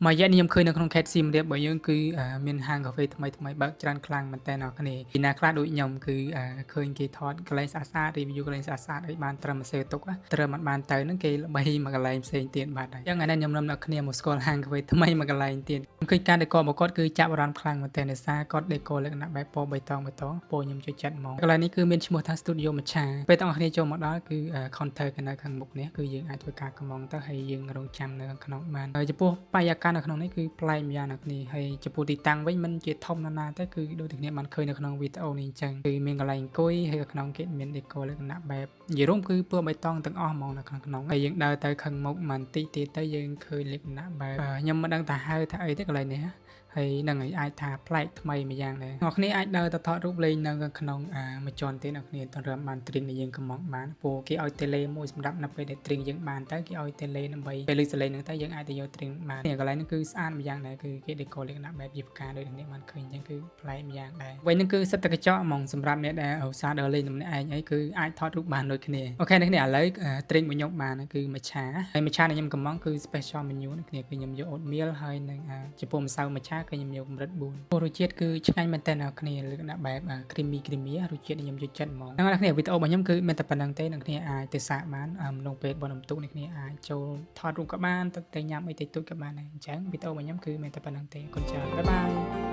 មួយរយៈនេះខ្ញុំឃើញនៅក្នុងខេត្តសៀមរាបរបស់យើងគឺមានហាងកាហ្វេថ្មីបើកច្រើនខ្លាំងមែនទែនអ្នកនរពីណាខ្លះដូចខ្ញុំគឺឃើញគេថតកន្លែងស្អាតៗ review កន្លែងស្អាតៗអីបានត្រឹមសៀវទុកត្រឹមអត់បានទៅហ្នឹងគេល្បីមកកន្លែងផ្សេងទៀតបាត់ហើយអញ្ចឹងអានេះខ្ញុំនាំអ្នកគ្នាមកស្គាល់ហាងកាហ្វេថ្មីមួយកន្លែងទៀតខ្ញុំឃើញការដេករបស់គាត់គឺចាប់អារម្មណ៍ខ្លាំងមែនទែនដោយសារគាត់ដេកលក្ខណៈបែបពណ៌បៃតងពណ៌ខ្ញុំចូលចិត្តហ្មងកន្លែងនេះគឺមានឈ្មោះថា Studio Matcha ពេលទាំងអស់គ្នាចូលមកដល់គឺ counter នៅខាងមុខនេះគឺយើងអាចធ្វើការកម្មង់ទៅហើយយើងរងចាំនៅក្នុងបានហើយចំពោះបរិយាកាសនៅក្នុងនេះគឺប្លែកម្យ៉ាងណាគ្នាហើយចំពោះទីតាំងវិញមិនជាធំណាស់ទេគឺដូចតែគ្នាបានឃើញនៅក្នុងវីដេអូនេះអញ្ចឹងគឺមានកន្លែងអង្គុយហើយនៅក្នុងគេមានដេកលក្ខណៈបែបនិយាយរួមគឺពណ៌បៃតងទាំងអស់ហ្មងនៅក្នុងហើយយើងដើរទៅខាងមុខបន្តិចទៀតទៅយើងឃើញលក្ខណៈបែបខ្ញុំមិនដឹងថាហៅថាអីទេកន្លែងនេះហើយនឹងអាចថាប្លែកថ្មីមួយយ៉ាងដែរអ្នកគ្នាអាចដើរទៅថតរូបលេងនៅក្នុងមួយជាន់ទៀតអ្នកគ្នាទៅរំបានទ្រីងដែលយើងកំងបានព្រោះគេឲ្យតេឡេមួយសម្រាប់នៅពេលដែលទ្រីងយើងបានទៅគេឲ្យតេឡេដើម្បីពេលលើសលេងហ្នឹងទៅយើងអាចទៅយកទ្រីងបាននេះកន្លែងហ្នឹងគឺស្អាតមួយយ៉ាងដែរគឺគេដេកលក្ខណៈបែបយីផ្កាដូចអ្នកបានឃើញអញ្ចឹងគឺប្លែកម្យ៉ាងដែរវិញហ្នឹងគឺសិតតែកញ្ចក់ហ្មងសម្រាប់អ្នកដែលឧស្សាហ៍ដើរលេងម្នាក់ឯងអីគឺអាចថតរូបបានដូចគ្នាអូខេអ្នកគ្នាឥឡូវទ្រីងរបស់ខ្ញុំបានគឺមច្ឆាហើយមច្ឆាដែលខ្ញុំកំងគឺ special menu នេះគ្នាគឺខ្ញុំយក oatmeal ហើយនឹងចំពោះម្សៅមច្ឆាគឺខ្ញុំយកកម្រិត4រសជាតិគឺឆ្ងាញ់មែនតើអ្នកគ្នាលក្ខណៈបែប creamy រសជាតិខ្ញុំយកចិត្តហ្មងហ្នឹងអ្នកគ្នាវីដេអូរបស់ខ្ញុំគឺមានតែប៉ុណ្្នឹងទេអ្នកគ្នាអាចទៅសាកបានក្នុងពេកបនបន្ទុកអ្នកគ្នាអាចចូលថតរូបក៏បានទៅញ៉ាំអីតិចតួចក៏បានដែរអញ្ចឹងវីដេអូរបស់ខ្ញុំគឺមានតែប៉ុណ្្នឹងទេអរគុណច្រើនបាយបាយ